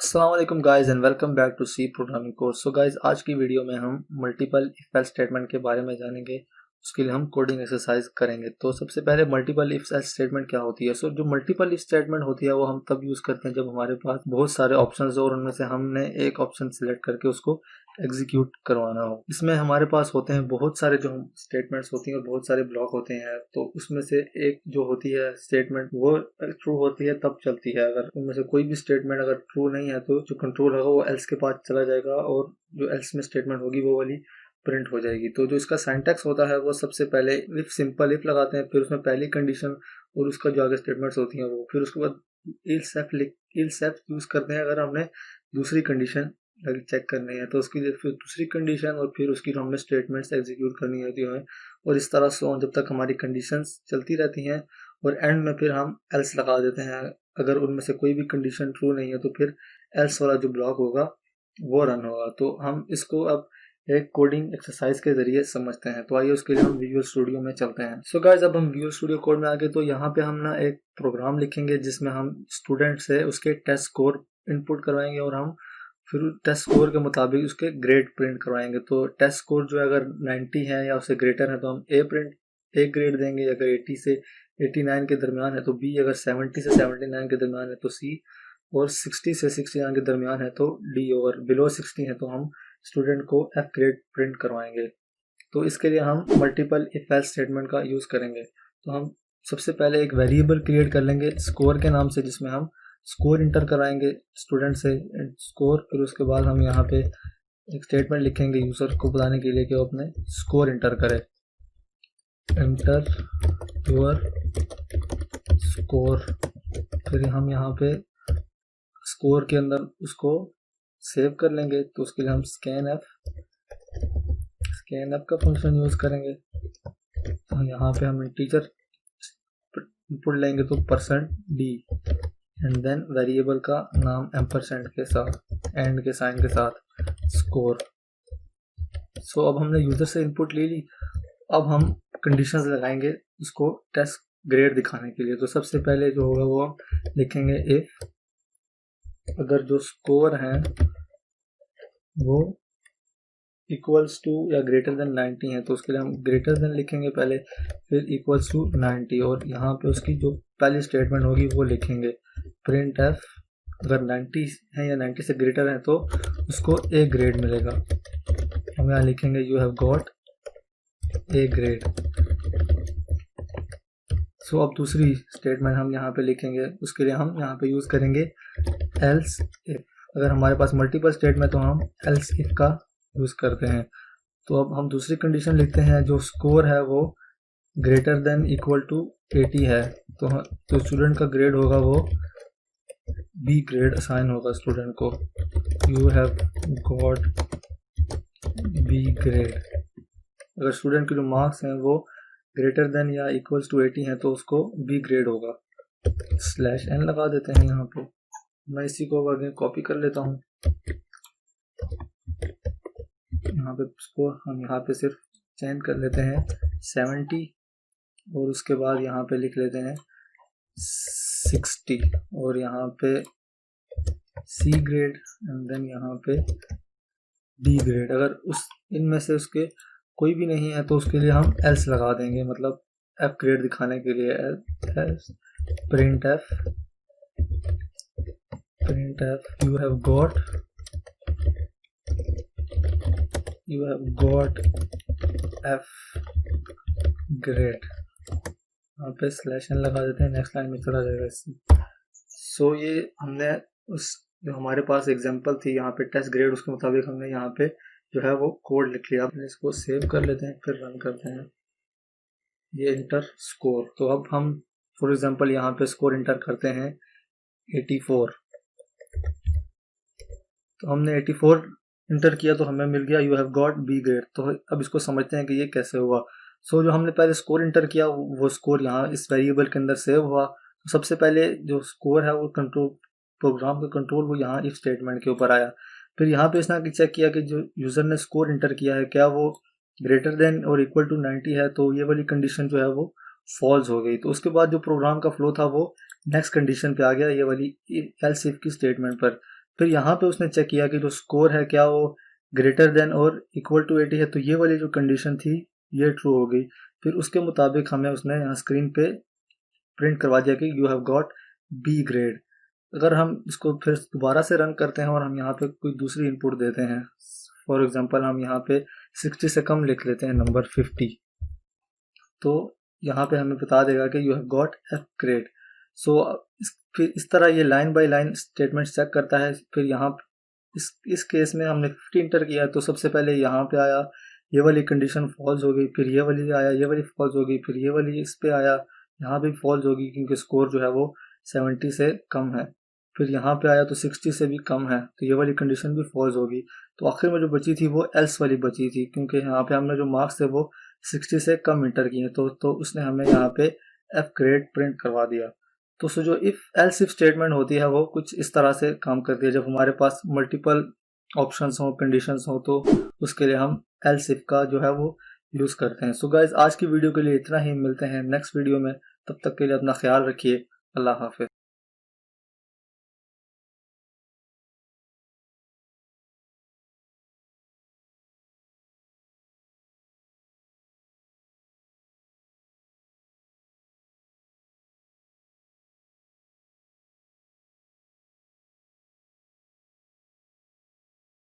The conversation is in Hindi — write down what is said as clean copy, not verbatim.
अस्सलाम वालेकुम guys and welcome back to C programming course. So guys, आज की वीडियो में हम मल्टीपल इफ एल्स स्टेटमेंट के बारे में जानेंगे। उसके लिए हम कोडिंग एक्सरसाइज करेंगे। तो सबसे पहले मल्टीपल इफ एल्स स्टेटमेंट क्या होती है। सो जो मल्टीपल इफ स्टेटमेंट होती है वो हम तब यूज करते हैं जब हमारे पास बहुत सारे ऑप्शंस हो और उनमें से हमने एक ऑप्शन सिलेक्ट करके उसको एग्जीक्यूट करवाना हो। इसमें हमारे पास होते हैं बहुत सारे जो स्टेटमेंट्स होती हैं और बहुत सारे ब्लॉक होते हैं। तो उसमें से एक जो होती है स्टेटमेंट वो ट्रू होती है तब चलती है। अगर उनमें से कोई भी स्टेटमेंट अगर ट्रू नहीं है तो जो कंट्रोल होगा वो एल्स के पास चला जाएगा और जो एल्स में स्टेटमेंट होगी वो वाली प्रिंट हो जाएगी। तो जो इसका सिंटैक्स होता है वो सबसे पहले इफ सिंपल इफ लगाते हैं, फिर उसमें पहली कंडीशन और उसका जो आगे स्टेटमेंट्स होती हैं वो, फिर उसके बाद इल्स एफ यूज करते हैं अगर हमने दूसरी कंडीशन चेक करनी है तो उसके लिए फिर दूसरी कंडीशन और फिर उसकी हमने स्टेटमेंट्स एग्जीक्यूट करनी होती है और इस तरह से जब तक हमारी कंडीशंस चलती रहती हैं और एंड में फिर हम एल्स लगा देते हैं। अगर उनमें से कोई भी कंडीशन ट्रू नहीं है तो फिर एल्स वाला जो ब्लॉक होगा वो रन होगा। तो हम इसको अब एक कोडिंग एक्सरसाइज के जरिए समझते हैं। तो आइए उसके लिए हम विजुअल स्टूडियो में चलते हैं। सो गाइस, अब हम विजुअल स्टूडियो कोड में आ गए। तो यहाँ पे हम ना एक प्रोग्राम लिखेंगे जिसमें हम स्टूडेंट से उसके टेस्ट स्कोर इनपुट करवाएंगे और हम फिर टेस्ट स्कोर के मुताबिक उसके ग्रेड प्रिंट करवाएंगे। तो टेस्ट स्कोर जो है अगर 90 है या उससे ग्रेटर है तो हम ए ग्रेड देंगे। अगर 80 से 89 के दरमियान है तो बी, अगर 70 से 79 के दरमियान है तो सी, और 60 से 69 के दरमियान है तो डी, और बिलो 60 है तो हम स्टूडेंट को एफ ग्रेड प्रिंट करवाएंगे। तो इसके लिए हम मल्टीपल इफ एल्स स्टेटमेंट का यूज करेंगे। तो हम सबसे पहले एक वेरिएबल क्रिएट कर लेंगे स्कोर के नाम से, जिसमें हम स्कोर इंटर कराएंगे स्टूडेंट से स्कोर। फिर उसके बाद हम यहाँ पे एक स्टेटमेंट लिखेंगे यूजर को बताने के लिए कि वो अपने स्कोर इंटर करे। Inter your score. फिर हम यहाँ पे स्कोर के अंदर उसको सेव कर लेंगे। तो उसके लिए हम स्कैन एफ का फंक्शन यूज करेंगे। तो यहाँ पे हम इंटीजर इनपुट लेंगे तो %d एंड देन वेरिएबल का नाम एम्परसेंड के साथ एंड के साइन के साथ स्कोर। सो अब हमने यूजर से इनपुट ले ली। अब हम कंडीशंस लगाएंगे उसको टेस्ट ग्रेड दिखाने के लिए। तो सबसे पहले जो होगा वो हम लिखेंगे इफ अगर जो स्कोर है वो इक्वल्स टू या ग्रेटर देन 90 है तो उसके लिए हम ग्रेटर देन लिखेंगे पहले, फिर इक्वल्स टू 90 और यहाँ पे उसकी जो पहली स्टेटमेंट होगी वो लिखेंगे प्रिंट एफ। अगर 90 है या 90 से ग्रेटर है तो उसको ए ग्रेड मिलेगा। हम यहाँ लिखेंगे you have got A grade. So अब दूसरी स्टेटमेंट हम यहाँ पे लिखेंगे। उसके लिए हम यहाँ पे यूज करेंगे एल्स इफ। अगर हमारे पास मल्टीपल स्टेटमेंट तो हम एल्स इफ का यूज करते हैं। तो अब हम दूसरी कंडीशन लिखते हैं जो स्कोर है वो ग्रेटर देन इक्वल टू 80 है तो स्टूडेंट का ग्रेड होगा वो बी ग्रेड असाइन होगा स्टूडेंट को। You have got B grade. अगर स्टूडेंट के जो मार्क्स हैं वो ग्रेटर देन या इक्वल्स टू 80 है तो उसको बी ग्रेड होगा। /n लगा देते हैं यहाँ पे। मैं इसी को आगे कॉपी कर लेता हूँ। यहाँ पे स्कोर हम यहाँ पे सिर्फ चेंज कर लेते हैं 70 और उसके बाद यहाँ पे लिख लेते हैं 60 और यहाँ पे सी ग्रेड एंड देन यहाँ पे डी ग्रेड। अगर उस इनमें से उसके कोई भी नहीं है तो उसके लिए हम एल्स लगा देंगे, मतलब एफ ग्रेड दिखाने के लिए print F you have got F grade. यहाँ पे /n लगा देते हैं, नेक्स्ट लाइन में चला जाएगा इससे। सो ये हमने उस जो हमारे पास एग्जांपल थी यहाँ पे टेस्ट ग्रेड, उसके मुताबिक हमने यहाँ पे जो है वो कोड लिख लिया। अपने इसको सेव कर लेते हैं, फिर रन करते हैं। ये इंटर स्कोर। तो अब हम फॉर एग्जांपल यहाँ पे स्कोर इंटर करते हैं 84। तो हमने 84 इंटर किया तो हमें मिल गया you have got B grade. तो अब इसको समझते हैं कि ये कैसे हुआ। सो जो हमने पहले स्कोर इंटर किया वो स्कोर यहाँ इस वेरिएबल के अंदर सेव हुआ। तो सबसे पहले जो स्कोर है वो कंट्रोल प्रोग्राम का कंट्रोल वो यहाँ इफ स्टेटमेंट के ऊपर आया। फिर यहाँ पे इसने चेक किया कि जो यूजर ने स्कोर इंटर किया है क्या वो ग्रेटर देन और इक्वल टू 90 है, तो ये वाली कंडीशन जो है वो फॉल्स हो गई। तो उसके बाद जो प्रोग्राम का फ्लो था वो नेक्स्ट कंडीशन पे आ गया, ये वाली एल्स इफ की स्टेटमेंट पर। फिर यहाँ पे उसने चेक किया कि जो स्कोर है क्या वो ग्रेटर देन और इक्वल टू 80 है, तो ये वाली जो कंडीशन थी ये ट्रू हो गई। फिर उसके मुताबिक हमें उसने यहाँ स्क्रीन पे प्रिंट करवा दिया कि you have got B grade. अगर हम इसको फिर दोबारा से रन करते हैं और हम यहाँ पे कोई दूसरी इनपुट देते हैं, फॉर एग्जांपल हम यहाँ पे 60 से कम लिख लेते हैं नंबर 50, तो यहाँ पे हमें बता देगा कि you have got F grade. So फिर इस तरह ये line by line statement check करता है। फिर यहाँ इस केस में हमने 50 इंटर किया, तो सबसे पहले यहाँ पे आया ये वाली कंडीशन फॉल्स हो गई, फिर ये वाली आया ये वाली फॉल्स हो गई, फिर ये वाली इस पे आया यहाँ भी फॉल्स होगी क्योंकि स्कोर जो है वो 70 से कम है। फिर यहाँ पे आया तो 60 से भी कम है, तो ये वाली कंडीशन भी फॉल्स होगी। तो आखिर में जो बची थी वो एल्स वाली बची थी, क्योंकि यहाँ पे हमने जो मार्क्स थे वो 60 से कम इंटर किए, तो उसने हमें यहाँ पे एफ ग्रेड प्रिंट करवा दिया। तो जो इफ एल्स इफ स्टेटमेंट होती है वो कुछ इस तरह से काम करती है। जब हमारे पास मल्टीपल ऑप्शंस हो, कंडीशंस हो, तो उसके लिए हम एल्स इफ का जो है वो यूज करते हैं। सो गाइज आज की वीडियो के लिए इतना ही, मिलते हैं नेक्स्ट वीडियो में। तब तक के लिए अपना ख्याल रखिए। अल्लाह हाफिज।